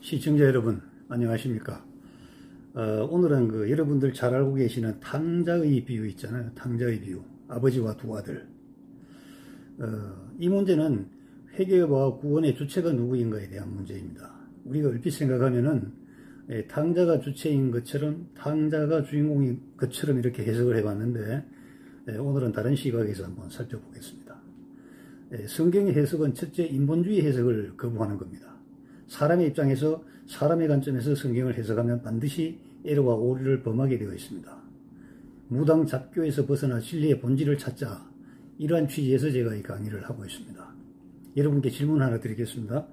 시청자 여러분 안녕하십니까. 오늘은 여러분들 잘 알고 계시는 탕자의 비유 있잖아요. 탕자의 비유, 아버지와 두 아들. 이 문제는 회개와 구원의 주체가 누구인가에 대한 문제입니다. 우리가 얼핏 생각하면은 탕자가 주체인 것처럼, 탕자가 주인공인 것처럼 이렇게 해석을 해봤는데, 오늘은 다른 시각에서 한번 살펴보겠습니다. 성경의 해석은 첫째, 인본주의 해석을 거부하는 겁니다. 사람의 입장에서, 사람의 관점에서 성경을 해석하면 반드시 에러와 오류를 범하게 되어 있습니다. 무당 잡교에서 벗어나 진리의 본질을 찾자, 이러한 취지에서 제가 이 강의를 하고 있습니다. 여러분께 질문 하나 드리겠습니다.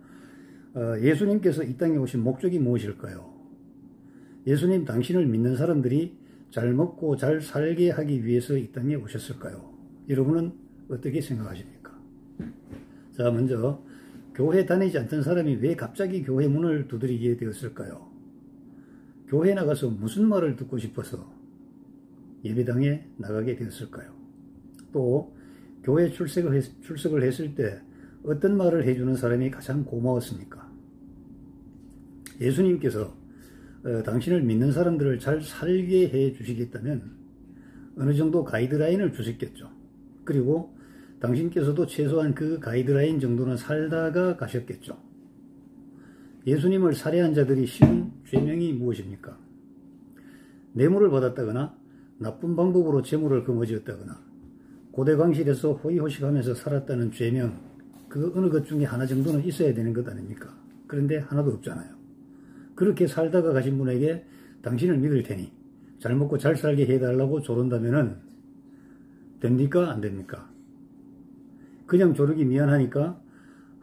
예수님께서 이 땅에 오신 목적이 무엇일까요? 예수님 당신을 믿는 사람들이 잘 먹고 잘 살게 하기 위해서 이 땅에 오셨을까요? 여러분은 어떻게 생각하십니까? 자, 먼저 교회 다니지 않던 사람이 왜 갑자기 교회 문을 두드리게 되었을까요? 교회에 나가서 무슨 말을 듣고 싶어서 예배당에 나가게 되었을까요? 또 교회 출석을 했을 때 어떤 말을 해주는 사람이 가장 고마웠습니까? 예수님께서 당신을 믿는 사람들을 잘 살게 해 주시겠다면 어느 정도 가이드라인을 주셨겠죠. 그리고 당신께서도 최소한 그 가이드라인 정도는 살다가 가셨겠죠. 예수님을 살해한 자들이 씌운 죄명이 무엇입니까? 뇌물을 받았다거나 나쁜 방법으로 재물을 거머쥐었다거나 고대광실에서 호의호식하면서 살았다는 죄명, 그 어느 것 중에 하나 정도는 있어야 되는 것 아닙니까? 그런데 하나도 없잖아요. 그렇게 살다가 가신 분에게 당신을 믿을 테니 잘 먹고 잘 살게 해달라고 조른다면은 됩니까? 안 됩니까? 그냥 조르기 미안하니까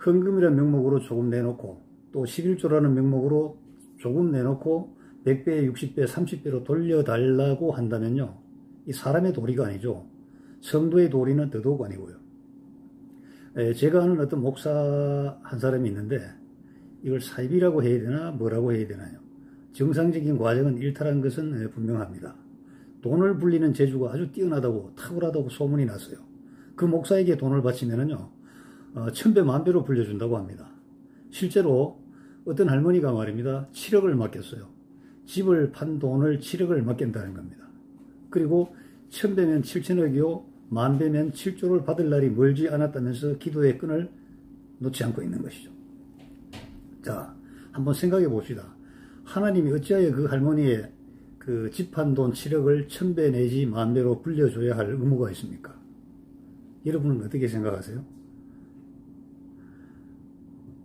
헌금이라는 명목으로 조금 내놓고, 또 11조라는 명목으로 조금 내놓고 100배, 60배, 30배로 돌려달라고 한다면요, 이 사람의 도리가 아니죠. 성도의 도리는 더더욱 아니고요. 제가 아는 어떤 목사 한 사람이 있는데, 이걸 사입이라고 해야 되나 뭐라고 해야 되나요? 정상적인 과정은 일탈한 것은 분명합니다. 돈을 불리는 재주가 아주 뛰어나다고, 탁월하다고 소문이 났어요. 그 목사에게 돈을 바치면은요, 1000배 만배로 불려준다고 합니다. 실제로 어떤 할머니가 말입니다, 7억을 맡겼어요. 집을 판 돈을 7억을 맡긴다는 겁니다. 그리고 1000배면 7000억이요, 만배면 7조를 받을 날이 멀지 않았다면서 기도의 끈을 놓지 않고 있는 것이죠. 자, 한번 생각해 봅시다. 하나님이 어찌하여 그 할머니의 그 집 판 돈 7억을 1000배 내지 만배로 불려줘야 할 의무가 있습니까? 여러분은 어떻게 생각하세요?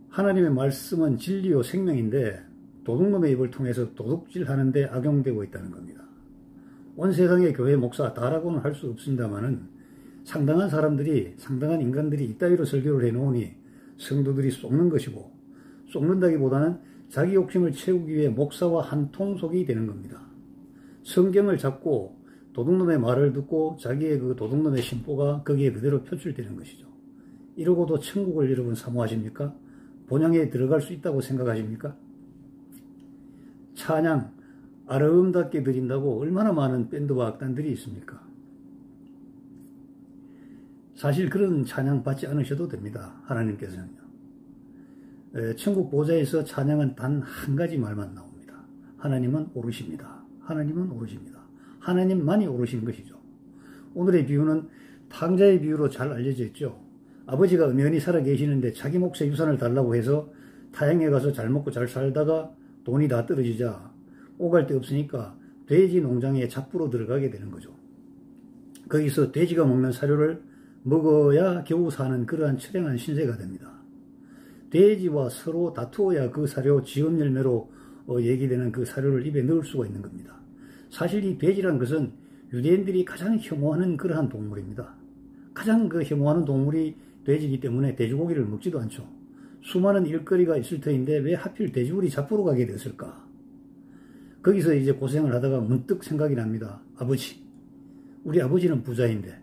하나님의 말씀은 진리요 생명인데 도둑놈의 입을 통해서 도둑질 하는데 악용되고 있다는 겁니다. 온 세상의 교회 목사 다라고는 할 수 없습니다만은 상당한 사람들이, 상당한 인간들이 이따위로 설교를 해놓으니 성도들이 속는 것이고, 속는다기보다는 자기 욕심을 채우기 위해 목사와 한통속이 되는 겁니다. 성경을 잡고 도둑놈의 말을 듣고 자기의 그 도둑놈의 심보가 거기에 그대로 표출되는 것이죠. 이러고도 천국을 여러분 사모하십니까? 본향에 들어갈 수 있다고 생각하십니까? 찬양 아름답게 드린다고 얼마나 많은 밴드와 악단들이 있습니까? 사실 그런 찬양 받지 않으셔도 됩니다. 하나님께서는요. 천국 보좌에서 찬양은 단 한 가지 말만 나옵니다. 하나님은 오르십니다. 하나님은 오르십니다. 하나님만이 오르신 것이죠. 오늘의 비유는 탕자의 비유로 잘 알려져 있죠. 아버지가 엄연히 살아 계시는데 자기 몫의 유산을 달라고 해서 타향에 가서 잘 먹고 잘 살다가 돈이 다 떨어지자 오갈 데 없으니까 돼지 농장에 잡부로 들어가게 되는 거죠. 거기서 돼지가 먹는 사료를 먹어야 겨우 사는 그러한 처량한 신세가 됩니다. 돼지와 서로 다투어야 그 사료, 지음 열매로 얘기되는 그 사료를 입에 넣을 수가 있는 겁니다. 사실 이 돼지란 것은 유대인들이 가장 혐오하는 그러한 동물입니다. 가장 혐오하는 동물이 돼지이기 때문에 돼지고기를 먹지도 않죠. 수많은 일거리가 있을 터인데 왜 하필 돼지우리 잡부로 가게 됐을까? 거기서 이제 고생을 하다가 문득 생각이 납니다. 아버지, 우리 아버지는 부자인데,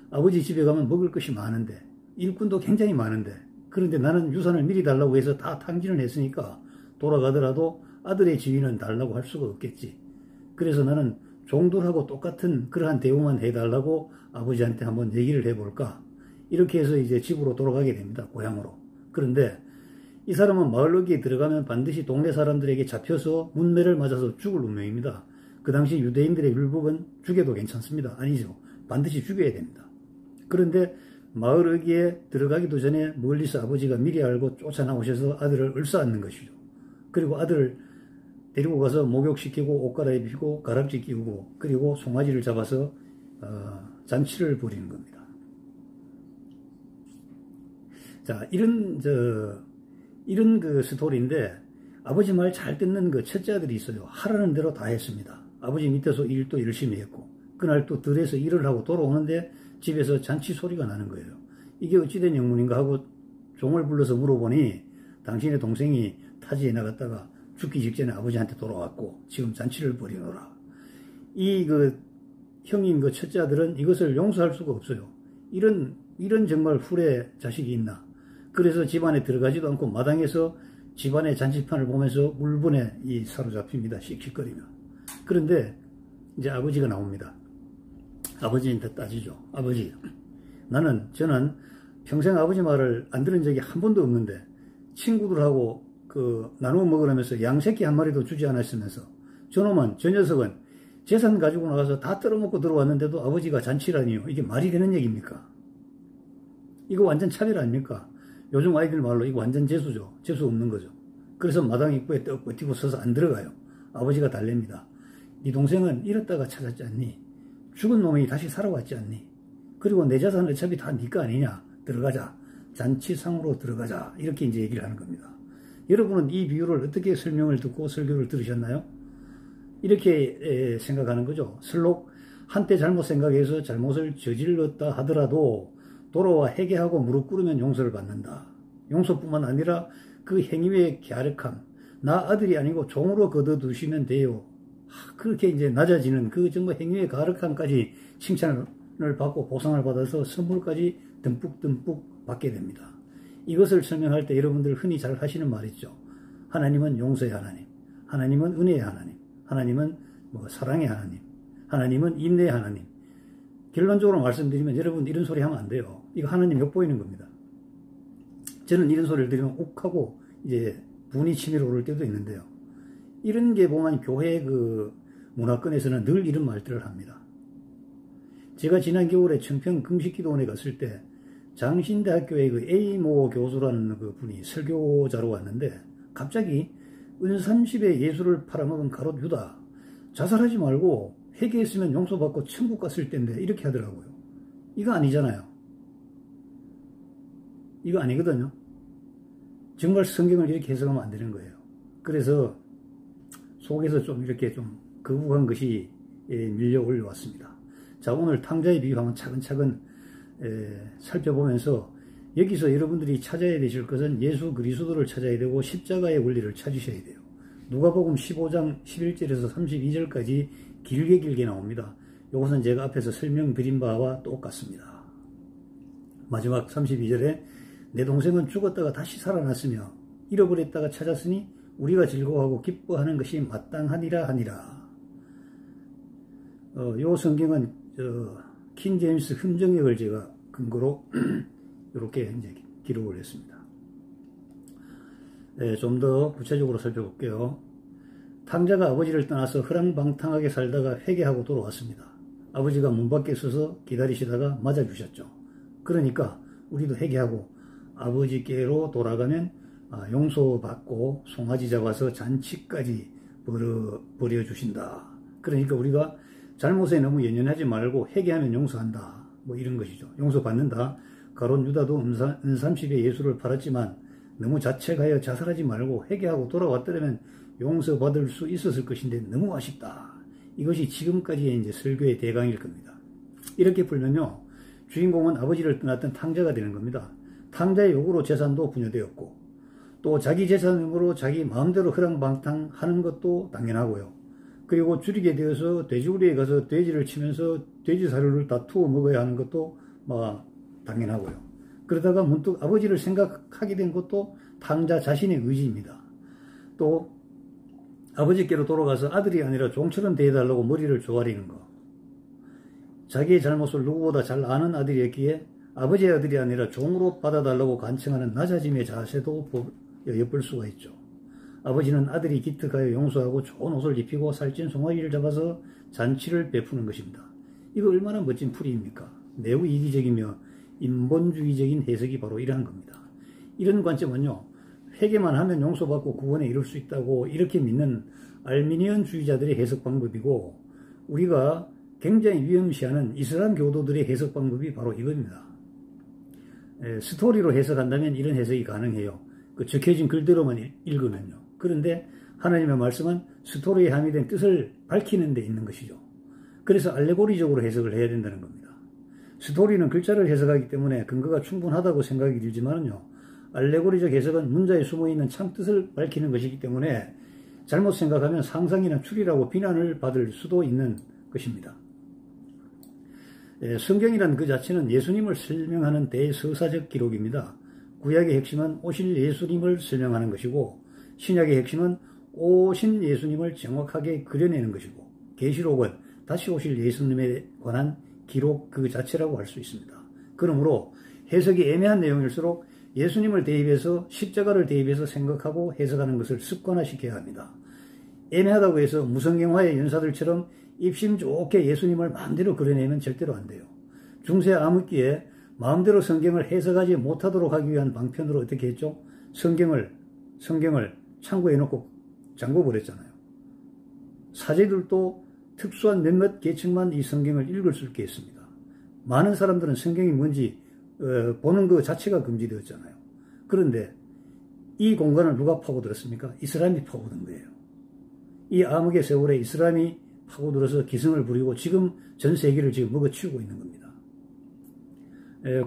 아버지 집에 가면 먹을 것이 많은데, 일꾼도 굉장히 많은데, 그런데 나는 유산을 미리 달라고 해서 다 탕진을 했으니까 돌아가더라도 아들의 지위는 달라고 할 수가 없겠지. 그래서 나는 종들하고 똑같은 그러한 대우만 해달라고 아버지한테 한번 얘기를 해볼까? 이렇게 해서 이제 집으로 돌아가게 됩니다. 고향으로. 그런데 이 사람은 마을 어귀에 들어가면 반드시 동네 사람들에게 잡혀서 문매를 맞아서 죽을 운명입니다. 그 당시 유대인들의 율법은 죽여도 괜찮습니다. 아니죠. 반드시 죽여야 됩니다. 그런데 마을 어귀에 들어가기도 전에 멀리서 아버지가 미리 알고 쫓아나오셔서 아들을 을사앉는 것이죠. 그리고 아들을 데리고 가서 목욕시키고 옷 갈아입히고 가락지 끼우고 그리고 송아지를 잡아서 잔치를 벌이는 겁니다. 자, 이런 그 스토리인데 아버지 말 잘 듣는 그 첫째 아들이 있어요. 하라는 대로 다 했습니다. 아버지 밑에서 일도 열심히 했고 그날 또 들에서 일을 하고 돌아오는데 집에서 잔치 소리가 나는 거예요. 이게 어찌된 영문인가 하고 종을 불러서 물어보니 당신의 동생이 타지에 나갔다가 죽기 직전에 아버지한테 돌아왔고 지금 잔치를 벌이노라. 이 그 형인 그 첫째 아들은 이것을 용서할 수가 없어요. 이런 정말 훌의 자식이 있나. 그래서 집안에 들어가지도 않고 마당에서 집안의 잔치판을 보면서 울분에 사로잡힙니다. 씩씩거리며. 그런데 이제 아버지가 나옵니다. 아버지한테 따지죠. 아버지, 저는 평생 아버지 말을 안 들은 적이 한 번도 없는데 친구들하고 나누어 먹으라면서 양새끼 한 마리도 주지 않았으면서 저 녀석은 재산 가지고 나가서 다 뜯어먹고 들어왔는데도 아버지가 잔치라니요. 이게 말이 되는 얘기입니까? 이거 완전 차별 아닙니까? 요즘 아이들 말로 이거 완전 재수죠. 재수 없는 거죠. 그래서 마당 입구에 떡 버티고 서서 안 들어가요. 아버지가 달랩니다. 네 동생은 잃었다가 찾았지 않니? 죽은 놈이 다시 살아왔지 않니? 그리고 내 자산은 어차피 다 네 거 아니냐? 들어가자. 잔치상으로 들어가자. 이렇게 이제 얘기를 하는 겁니다. 여러분은 이 비유를 어떻게 설명을 듣고 설교를 들으셨나요? 이렇게 생각하는 거죠. 설록 한때 잘못 생각해서 잘못을 저질렀다 하더라도 돌아와 회개하고 무릎 꿇으면 용서를 받는다. 용서뿐만 아니라 그 행위의 갸륵함, 나 아들이 아니고 종으로 거둬두시면 돼요. 그렇게 이제 낮아지는 그 정도 행위의 갸륵함까지 칭찬을 받고 보상을 받아서 선물까지 듬뿍듬뿍 받게 됩니다. 이것을 설명할 때 여러분들 흔히 잘 하시는 말 있죠. 하나님은 용서의 하나님, 하나님은 은혜의 하나님, 하나님은 사랑의 하나님, 하나님은 인내의 하나님. 결론적으로 말씀드리면 여러분 이런 소리 하면 안 돼요. 이거 하나님 욕보이는 겁니다. 저는 이런 소리를 들으면 욱하고 이제 분이 치밀어 오를 때도 있는데요. 이런 게 보면 교회 그 문화권에서는 늘 이런 말들을 합니다. 제가 지난 겨울에 청평 금식기도원에 갔을 때 장신대학교의 그 A모 교수라는 그 분이 설교자로 왔는데 갑자기 은30에 예수를 팔아먹은 가롯 유다 자살하지 말고 회개했으면 용서받고 천국 갔을 텐데 이렇게 하더라고요. 이거 아니잖아요. 이거 아니거든요. 정말 성경을 이렇게 해석하면 안 되는 거예요. 그래서 속에서 좀 이렇게 좀 거부한 것이 밀려 올라왔습니다. 자, 오늘 탕자의 비유 한번 차근차근 살펴보면서 여기서 여러분들이 찾아야 되실 것은 예수 그리스도를 찾아야 되고 십자가의 원리를 찾으셔야 돼요. 누가복음 15장 11절에서 32절까지 길게 나옵니다. 이것은 제가 앞에서 설명드린 바와 똑같습니다. 마지막 32절에 내 동생은 죽었다가 다시 살아났으며 잃어버렸다가 찾았으니 우리가 즐거워하고 기뻐하는 것이 마땅하니라 하니라. 요 성경은 킹 제임스 흠정역을 제가 근거로 이렇게 이제 기록을 했습니다. 좀 더 구체적으로 살펴볼게요. 탕자가 아버지를 떠나서 허랑방탕하게 살다가 회개하고 돌아왔습니다. 아버지가 문 밖에 서서 기다리시다가 맞아주셨죠. 그러니까 우리도 회개하고 아버지께로 돌아가면 용서받고 송아지 잡아서 잔치까지 벌여주신다. 그러니까 우리가 잘못에 너무 연연하지 말고 회개하면 용서한다. 뭐 이런 것이죠. 용서받는다. 가롯 유다도 은30에 예수를 팔았지만 너무 자책하여 자살하지 말고 회개하고 돌아왔더라면 용서받을 수 있었을 것인데 너무 아쉽다. 이것이 지금까지의 이제 설교의 대강일 겁니다. 이렇게 풀면요. 주인공은 아버지를 떠났던 탕자가 되는 겁니다. 탕자의 요구로 재산도 분여되었고 또 자기 재산으로 자기 마음대로 허랑방탕하는 것도 당연하고요. 그리고 줄이게 되어서 돼지우리에 가서 돼지를 치면서 돼지 사료를 다투어 먹어야 하는 것도 당연하고요. 그러다가 문득 아버지를 생각하게 된 것도 탕자 자신의 의지입니다. 또 아버지께로 돌아가서 아들이 아니라 종처럼 대해달라고 머리를 조아리는 것. 자기의 잘못을 누구보다 잘 아는 아들이었기에 아버지의 아들이 아니라 종으로 받아달라고 간청하는 낮아짐의 자세도 엿볼 수가 있죠. 아버지는 아들이 기특하여 용서하고 좋은 옷을 입히고 살찐 송아지를 잡아서 잔치를 베푸는 것입니다. 이거 얼마나 멋진 풀이입니까? 매우 이기적이며 인본주의적인 해석이 바로 이러한 겁니다. 이런 관점은요, 회개만 하면 용서받고 구원에 이룰 수 있다고 이렇게 믿는 알미니언주의자들의 해석 방법이고, 우리가 굉장히 위험시하는 이슬람 교도들의 해석 방법이 바로 이겁니다. 스토리로 해석한다면 이런 해석이 가능해요. 그 적혀진 글대로만 읽으면요. 그런데 하나님의 말씀은 스토리에 함유된 뜻을 밝히는 데 있는 것이죠. 그래서 알레고리적으로 해석을 해야 된다는 겁니다. 스토리는 글자를 해석하기 때문에 근거가 충분하다고 생각이 들지만요, 알레고리적 해석은 문자에 숨어있는 참뜻을 밝히는 것이기 때문에 잘못 생각하면 상상이나 추리라고 비난을 받을 수도 있는 것입니다. 성경이란 그 자체는 예수님을 설명하는 대서사적 기록입니다. 구약의 핵심은 오실 예수님을 설명하는 것이고, 신약의 핵심은 오신 예수님을 정확하게 그려내는 것이고, 계시록은 다시 오실 예수님에 관한 기록 그 자체라고 할 수 있습니다. 그러므로 해석이 애매한 내용일수록 예수님을 대입해서 십자가를 대입해서 생각하고 해석하는 것을 습관화시켜야 합니다. 애매하다고 해서 무성경화의 연사들처럼 입심 좋게 예수님을 마음대로 그려내면 절대로 안 돼요. 중세 암흑기에 마음대로 성경을 해석하지 못하도록 하기 위한 방편으로 어떻게 했죠? 성경을 창고에 넣고 잠궈버렸잖아요. 사제들도 특수한 몇몇 계층만 이 성경을 읽을 수 있게 했습니다. 많은 사람들은 성경이 뭔지 보는 그 자체가 금지되었잖아요. 그런데 이 공간을 누가 파고들었습니까? 이슬람이 파고든 거예요. 이 암흑의 세월에 이슬람이 파고들어서 기승을 부리고 지금 전 세계를 지금 먹어치우고 있는 겁니다.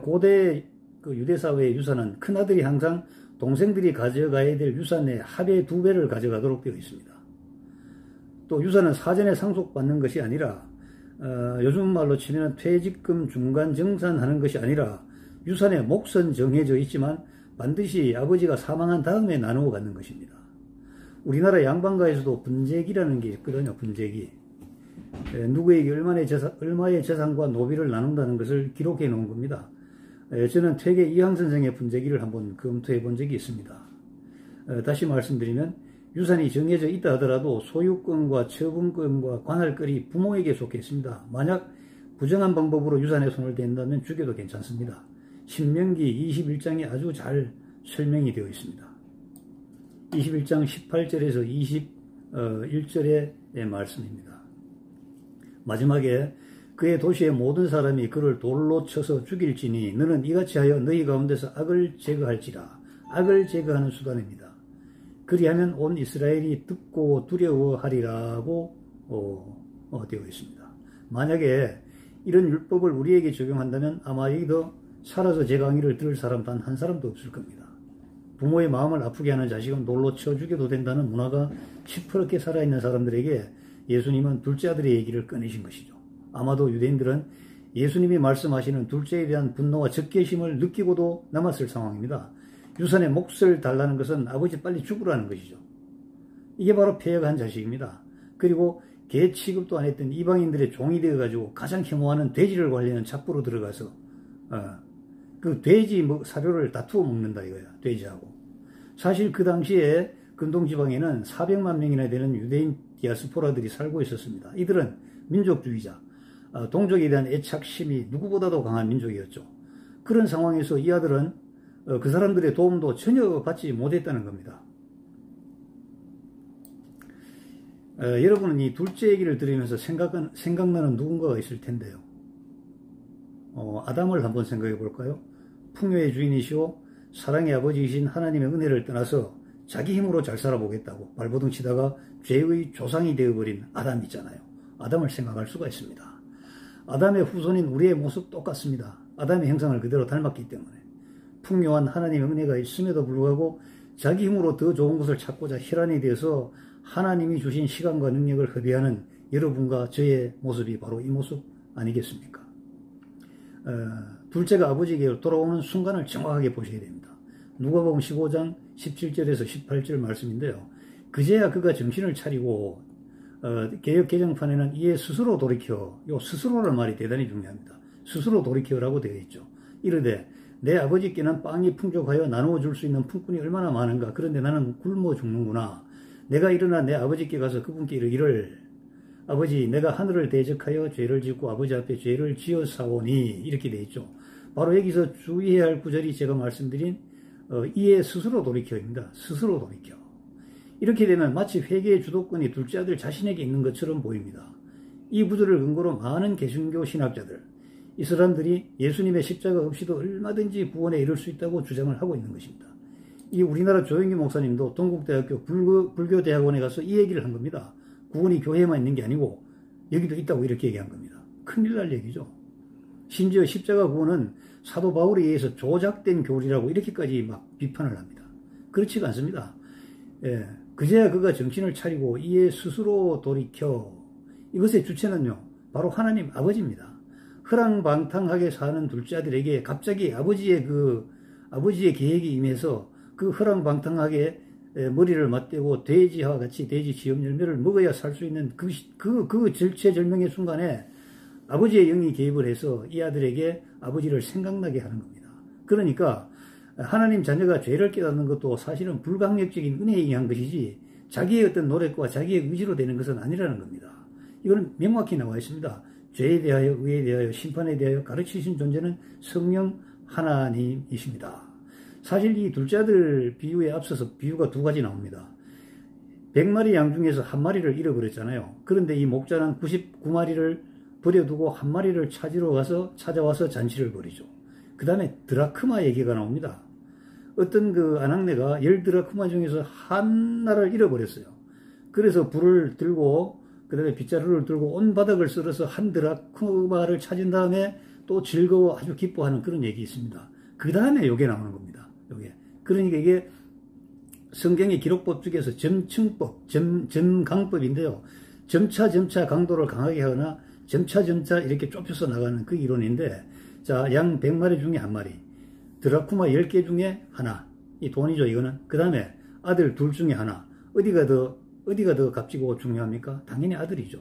고대 그 유대사회의 유산은 큰아들이 항상 동생들이 가져가야 될 유산의 합의 2배를 가져가도록 되어 있습니다. 또 유산은 사전에 상속받는 것이 아니라 요즘 말로 치면 퇴직금 중간 정산하는 것이 아니라 유산의 몫은 정해져 있지만 반드시 아버지가 사망한 다음에 나누어 갖는 것입니다. 우리나라 양반가에서도 분재기라는 게 있거든요. 분재기. 누구에게 얼마의 재산과 노비를 나눈다는 것을 기록해 놓은 겁니다. 저는 퇴계 이항 선생의 분재기를 한번 검토해 본 적이 있습니다. 다시 말씀드리면 유산이 정해져 있다 하더라도 소유권과 처분권과 관할권이 부모에게 속해 있습니다. 만약 부정한 방법으로 유산에 손을 댄다면 죽여도 괜찮습니다. 신명기 21장에 아주 잘 설명이 되어 있습니다. 21장 18절에서 21절의 말씀입니다. 마지막에 그의 도시의 모든 사람이 그를 돌로 쳐서 죽일지니 너는 이같이 하여 너희 가운데서 악을 제거할지라. 악을 제거하는 수단입니다. 그리하면 온 이스라엘이 듣고 두려워하리라고 되어 있습니다. 만약에 이런 율법을 우리에게 적용한다면 아마 여기도 살아서 제 강의를 들을 사람 단 한 사람도 없을 겁니다. 부모의 마음을 아프게 하는 자식은 돌로 쳐 죽여도 된다는 문화가 시퍼렇게 살아있는 사람들에게 예수님은 둘째 아들의 얘기를 꺼내신 것이죠. 아마도 유대인들은 예수님이 말씀하시는 둘째에 대한 분노와 적개심을 느끼고도 남았을 상황입니다. 유산의 몫을 달라는 것은 아버지 빨리 죽으라는 것이죠. 이게 바로 폐역한 자식입니다. 그리고 개 취급도 안 했던 이방인들의 종이 되어가지고 가장 혐오하는 돼지를 관리하는 잡부로 들어가서 그 돼지 사료를 다투어 먹는다 이거야. 돼지하고. 사실 그 당시에 근동지방에는 400만 명이나 되는 유대인 디아스포라들이 살고 있었습니다. 이들은 민족주의자, 동족에 대한 애착심이 누구보다도 강한 민족이었죠. 그런 상황에서 이 아들은 그 사람들의 도움도 전혀 받지 못했다는 겁니다. 여러분은 이 둘째 얘기를 들으면서 생각나는 누군가가 있을 텐데요. 아담을 한번 생각해 볼까요? 풍요의 주인이시오 사랑의 아버지이신 하나님의 은혜를 떠나서 자기 힘으로 잘 살아보겠다고 발버둥 치다가 죄의 조상이 되어버린 아담 있잖아요. 아담을 생각할 수가 있습니다. 아담의 후손인 우리의 모습 똑같습니다. 아담의 형상을 그대로 닮았기 때문에 풍요한 하나님의 은혜가 있음에도 불구하고 자기 힘으로 더 좋은 것을 찾고자 혈안이 되어서 하나님이 주신 시간과 능력을 허비하는 여러분과 저의 모습이 바로 이 모습 아니겠습니까? 둘째가 아버지에게 돌아오는 순간을 정확하게 보셔야 됩니다. 누가복음 15장 17절에서 18절 말씀인데요. 그제야 그가 정신을 차리고 개역 개정판에는 이에 스스로 돌이켜, 요 스스로라는 말이 대단히 중요합니다. 스스로 돌이켜라고 되어 있죠. 이르되 내 아버지께는 빵이 풍족하여 나누어 줄 수 있는 품꾼이 얼마나 많은가. 그런데 나는 굶어 죽는구나. 내가 일어나 내 아버지께 가서 그분께 이르기를 아버지 내가 하늘을 대적하여 죄를 짓고 아버지 앞에 죄를 지었사오니 이렇게 돼 있죠. 바로 여기서 주의해야 할 구절이 제가 말씀드린 이에 스스로 돌이켜입니다. 스스로 돌이켜. 이렇게 되면 마치 회개의 주도권이 둘째 아들 자신에게 있는 것처럼 보입니다. 이 구절을 근거로 많은 개신교 신학자들, 이 사람들이 예수님의 십자가 없이도 얼마든지 구원에 이를 수 있다고 주장을 하고 있는 것입니다. 이 우리나라 조영기 목사님도 동국대학교 불교대학원에 가서 이 얘기를 한 겁니다. 구원이 교회에만 있는 게 아니고 여기도 있다고 이렇게 얘기한 겁니다. 큰일 날 얘기죠. 심지어 십자가 구원은 사도 바울에 의해서 조작된 교리라고 이렇게까지 막 비판을 합니다. 그렇지가 않습니다. 예, 그제야 그가 정신을 차리고 이에 스스로 돌이켜. 이것의 주체는요 바로 하나님 아버지입니다. 허랑방탕하게 사는 둘째 아들에게 갑자기 아버지의 계획이 임해서 그 허랑방탕하게 머리를 맞대고 돼지와 같이 돼지 지엄 열매를 먹어야 살 수 있는 그 절체절명의 순간에 아버지의 영이 개입을 해서 이 아들에게 아버지를 생각나게 하는 겁니다. 그러니까 하나님 자녀가 죄를 깨닫는 것도 사실은 불강력적인 은혜에 의한 것이지 자기의 어떤 노력과 자기의 의지로 되는 것은 아니라는 겁니다. 이거는 명확히 나와 있습니다. 죄에 대하여, 의에 대하여, 심판에 대하여 가르치신 존재는 성령 하나님이십니다. 사실 이 둘째 아들 비유에 앞서서 비유가 두 가지 나옵니다. 100마리 양 중에서 한 마리를 잃어버렸잖아요. 그런데 이 목자는 99마리를 버려두고 한 마리를 찾아와서 잔치를 벌이죠. 그 다음에 드라크마 얘기가 나옵니다. 어떤 그 아낙네가 10드라크마 중에서 하나를 잃어버렸어요. 그래서 불을 들고 그 다음에 빗자루를 들고 온 바닥을 쓸어서 한 드라크마를 찾은 다음에 또 즐거워 아주 기뻐하는 그런 얘기 있습니다. 그 다음에 요게 나오는 겁니다. 요게. 그러니까 이게 성경의 기록법 중에서 점층법, 점강법인데요. 점차 강도를 강하게 하거나 점차 이렇게 좁혀서 나가는 그 이론인데, 자, 양 100마리 중에 한 마리, 드라쿠마 10개 중에 하나, 이 돈이죠, 이거는. 그 다음에 아들 둘 중에 하나. 어디가 더 값지고 중요합니까? 당연히 아들이죠.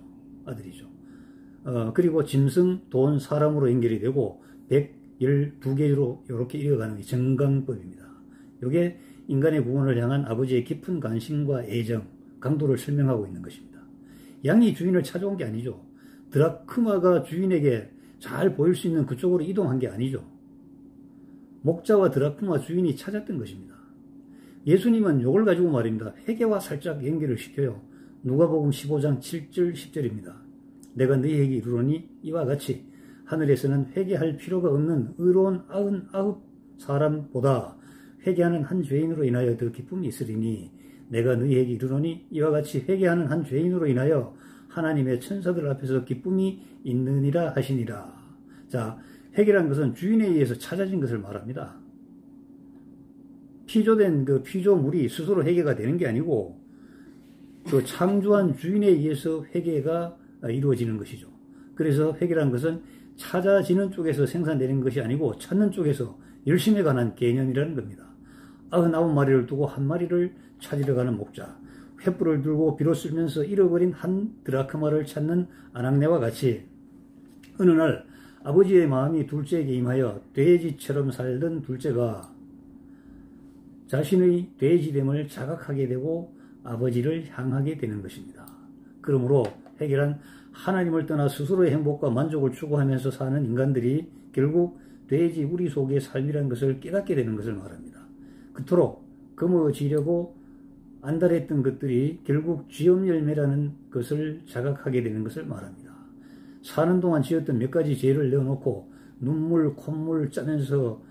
그리고 짐승, 돈, 사람으로 연결이 되고 112개로 이렇게 이어가는 게 정강법입니다. 이게 인간의 구원을 향한 아버지의 깊은 관심과 애정, 강도를 설명하고 있는 것입니다. 양이 주인을 찾아온 게 아니죠. 드라크마가 주인에게 잘 보일 수 있는 그쪽으로 이동한 게 아니죠. 목자와 드라크마 주인이 찾았던 것입니다. 예수님은 이걸 가지고 말입니다. 회개와 살짝 연결을 시켜요. 누가복음 15장 7절 10절입니다. 내가 너희에게 이르노니 이와 같이 하늘에서는 회개할 필요가 없는 의로운 99 사람보다 회개하는 한 죄인으로 인하여 더 기쁨이 있으리니 내가 너희에게 이르노니 이와 같이 회개하는 한 죄인으로 인하여 하나님의 천사들 앞에서 기쁨이 있느니라 하시니라. 자, 회개란 것은 주인에 의해서 찾아진 것을 말합니다. 피조된 그 피조물이 스스로 회개가 되는 게 아니고 그 창조한 주인에 의해서 회개가 이루어지는 것이죠. 그래서 회개란 것은 찾아지는 쪽에서 생산되는 것이 아니고 찾는 쪽에서 열심에 관한 개념이라는 겁니다. 99마리를 두고 한 마리를 찾으러 가는 목자, 횃불을 들고 비로 쓸면서 잃어버린 한 드라크마를 찾는 아낙네와 같이 어느 날 아버지의 마음이 둘째에게 임하여 돼지처럼 살던 둘째가 자신의 돼지됨을 자각하게 되고 아버지를 향하게 되는 것입니다. 그러므로 회개란 하나님을 떠나 스스로의 행복과 만족을 추구하면서 사는 인간들이 결국 돼지 우리 속의 삶이라는 것을 깨닫게 되는 것을 말합니다. 그토록 거머쥐려고 안달했던 것들이 결국 쥐엄 열매라는 것을 자각하게 되는 것을 말합니다. 사는 동안 지었던 몇 가지 죄를 내어놓고 눈물, 콧물 짜면서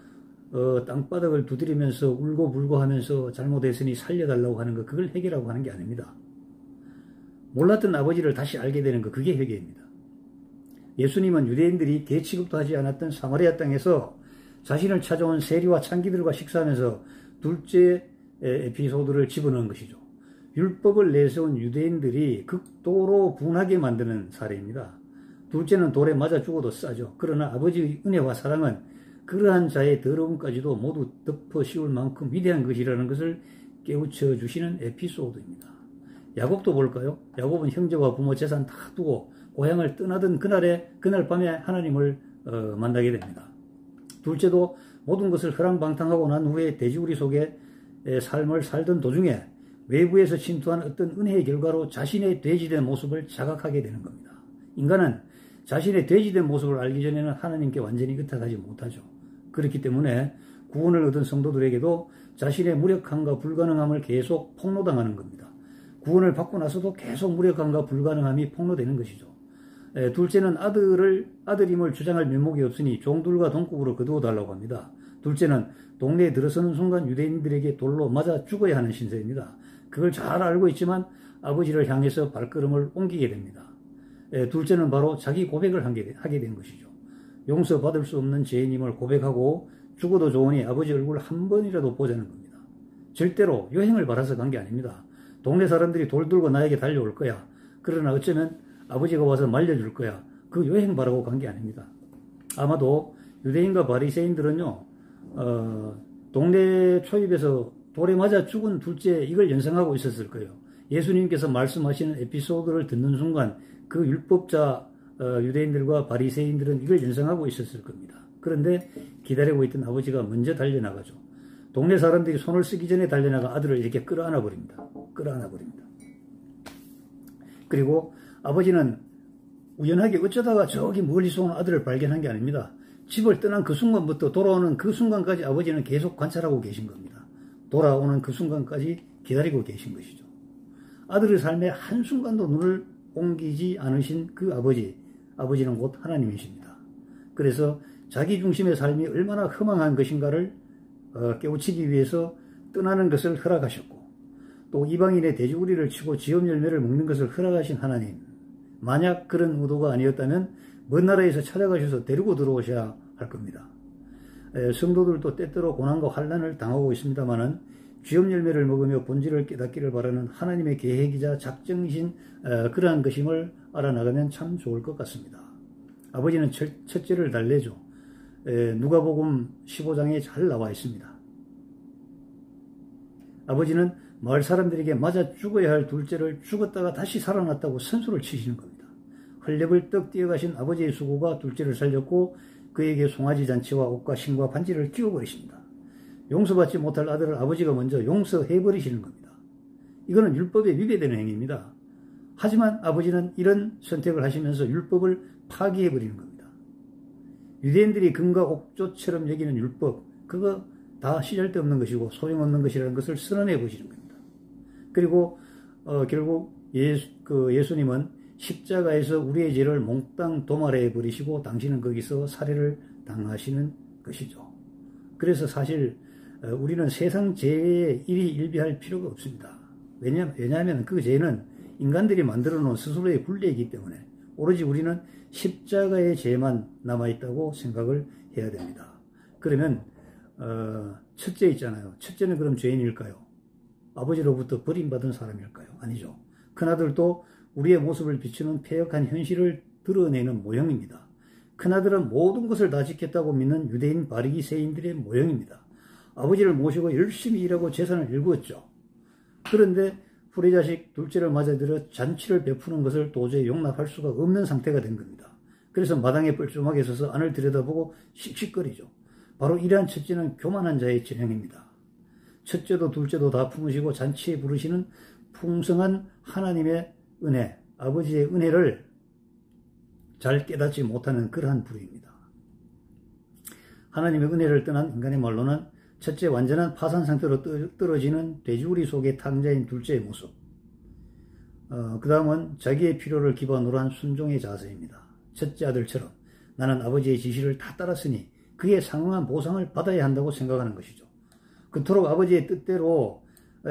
땅바닥을 두드리면서 울고불고 하면서 잘못했으니 살려달라고 하는 것, 그걸 회개라고 하는 게 아닙니다. 몰랐던 아버지를 다시 알게 되는 것, 그게 회개입니다. 예수님은 유대인들이 개 취급도 하지 않았던 사마리아 땅에서 자신을 찾아온 세리와 창기들과 식사하면서 둘째 에피소드를 집어넣은 것이죠. 율법을 내세운 유대인들이 극도로 분하게 만드는 사례입니다. 둘째는 돌에 맞아 죽어도 싸죠. 그러나 아버지의 은혜와 사랑은 그러한 자의 더러움까지도 모두 덮어 씌울 만큼 위대한 것이라는 것을 깨우쳐 주시는 에피소드입니다. 야곱도 볼까요? 야곱은 형제와 부모 재산 다 두고 고향을 떠나던 그날 밤에 하나님을 만나게 됩니다. 둘째도 모든 것을 허랑방탕하고 난 후에 돼지우리 속에 삶을 살던 도중에 외부에서 침투한 어떤 은혜의 결과로 자신의 돼지된 모습을 자각하게 되는 겁니다. 인간은 자신의 돼지된 모습을 알기 전에는 하나님께 완전히 의탁하지 못하죠. 그렇기 때문에 구원을 얻은 성도들에게도 자신의 무력함과 불가능함을 계속 폭로당하는 겁니다. 구원을 받고 나서도 계속 무력함과 불가능함이 폭로되는 것이죠. 둘째는 아들임을 주장할 면목이 없으니 종들과 동급으로 거두어 달라고 합니다. 둘째는 동네에 들어서는 순간 유대인들에게 돌로 맞아 죽어야 하는 신세입니다. 그걸 잘 알고 있지만 아버지를 향해서 발걸음을 옮기게 됩니다. 둘째는 바로 자기 고백을 하게 된 것이죠. 용서받을 수 없는 죄인임을 고백하고 죽어도 좋으니 아버지 얼굴 한 번이라도 보자는 겁니다. 절대로 여행을 바라서 간 게 아닙니다. 동네 사람들이 돌 들고 나에게 달려올 거야. 그러나 어쩌면 아버지가 와서 말려줄 거야. 그 여행 바라고 간 게 아닙니다. 아마도 유대인과 바리새인들은요, 동네 초입에서 돌에 맞아 죽은 둘째 이걸 연상하고 있었을 거예요. 예수님께서 말씀하시는 에피소드를 듣는 순간 그 율법자 유대인들과 바리새인들은 이걸 연상하고 있었을 겁니다. 그런데 기다리고 있던 아버지가 먼저 달려나가죠. 동네 사람들이 손을 쓰기 전에 달려나가 아들을 이렇게 끌어안아 버립니다. 그리고 아버지는 우연하게 어쩌다가 저기 멀리서 오는 아들을 발견한 게 아닙니다. 집을 떠난 그 순간부터 돌아오는 그 순간까지 아버지는 계속 관찰하고 계신 겁니다. 돌아오는 그 순간까지 기다리고 계신 것이죠. 아들의 삶에 한순간도 눈을 옮기지 않으신 그 아버지는 곧 하나님이십니다. 그래서 자기 중심의 삶이 얼마나 허망한 것인가를 깨우치기 위해서 떠나는 것을 허락하셨고, 또 이방인의 돼지우리를 치고 지업 열매를 먹는 것을 허락하신 하나님, 만약 그런 의도가 아니었다면 먼 나라에서 찾아가셔서 데리고 들어오셔야 할 겁니다. 성도들도 때때로 고난과 환난을 당하고 있습니다만은 쥐업 열매를 먹으며 본질을 깨닫기를 바라는 하나님의 계획이자 작정이신 그러한 것임을 알아나가면 참 좋을 것 같습니다. 아버지는 첫째를 달래죠. 누가복음 15장에 잘 나와 있습니다. 아버지는 마을 사람들에게 맞아 죽어야 할 둘째를 죽었다가 다시 살아났다고 선수를 치시는 겁니다. 헐레벌떡 뛰어가신 아버지의 수고가 둘째를 살렸고 그에게 송아지 잔치와 옷과 신과 반지를 끼워버리십니다. 용서받지 못할 아들을 아버지가 먼저 용서해버리시는 겁니다. 이거는 율법에 위배되는 행위입니다. 하지만 아버지는 이런 선택을 하시면서 율법을 파기해버리는 겁니다. 유대인들이 금과 옥조처럼 여기는 율법, 그거 다 시잘데없는 것이고 소용없는 것이라는 것을 선언해 보시는 겁니다. 그리고 결국 예수님은 십자가에서 우리의 죄를 몽땅 도말해 버리시고 당신은 거기서 살해를 당하시는 것이죠. 그래서 사실 우리는 세상 죄에 일희일비할 필요가 없습니다. 왜냐하면 그 죄는 인간들이 만들어 놓은 스스로의 굴레이기 때문에 오로지 우리는 십자가의 죄만 남아있다고 생각을 해야 됩니다. 그러면 첫째 있잖아요. 첫째는 그럼 죄인일까요? 아버지로부터 버림받은 사람일까요? 아니죠. 큰아들도 우리의 모습을 비추는 패역한 현실을 드러내는 모형입니다. 큰아들은 모든 것을 다 지켰다고 믿는 유대인 바리새인들의 모형입니다. 아버지를 모시고 열심히 일하고 재산을 일구었죠. 그런데 후레자식 둘째를 맞아들여 잔치를 베푸는 것을 도저히 용납할 수가 없는 상태가 된 겁니다. 그래서 마당에 뻘쭘하게 서서 안을 들여다보고 씩씩거리죠. 바로 이러한 첫째는 교만한 자의 전형입니다. 첫째도 둘째도 다 품으시고 잔치에 부르시는 풍성한 하나님의 은혜, 아버지의 은혜를 잘 깨닫지 못하는 그러한 부류입니다. 하나님의 은혜를 떠난 인간의 말로는 첫째 완전한 파산 상태로 떨어지는 돼지우리 속의 탕자인 둘째의 모습, 그 다음은 자기의 필요를 기반으로 한 순종의 자세입니다. 첫째 아들처럼 나는 아버지의 지시를 다 따랐으니 그에 상응한 보상을 받아야 한다고 생각하는 것이죠. 그토록 아버지의 뜻대로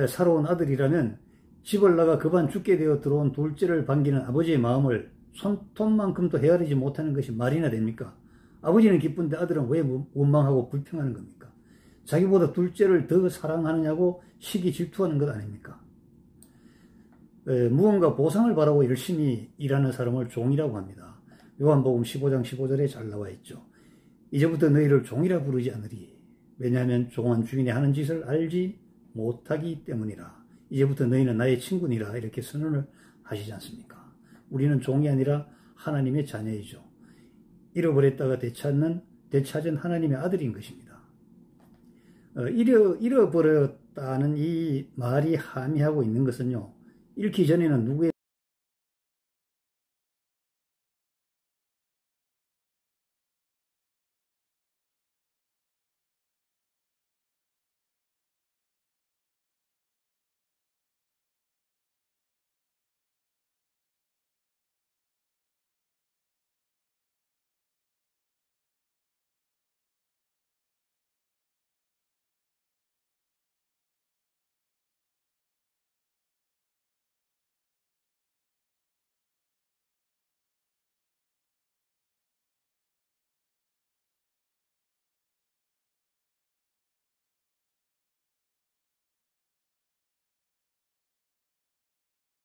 살아온 아들이라면 집을 나가 급한 죽게 되어 들어온 둘째를 반기는 아버지의 마음을 손톱만큼도 헤아리지 못하는 것이 말이나 됩니까? 아버지는 기쁜데 아들은 왜 원망하고 불평하는 겁니까? 자기보다 둘째를 더 사랑하느냐고 시기 질투하는 것 아닙니까? 무언가 보상을 바라고 열심히 일하는 사람을 종이라고 합니다. 요한복음 15장 15절에 잘 나와 있죠. 이제부터 너희를 종이라 부르지 않으리. 왜냐하면 종은 주인이 하는 짓을 알지 못하기 때문이라. 이제부터 너희는 나의 친구니라. 이렇게 선언을 하시지 않습니까? 우리는 종이 아니라 하나님의 자녀이죠. 잃어버렸다가 되찾는 되찾은 하나님의 아들인 것입니다. 잃어버렸다는 이 말이 함의하고 있는 것은요, 읽기 전에는 누구의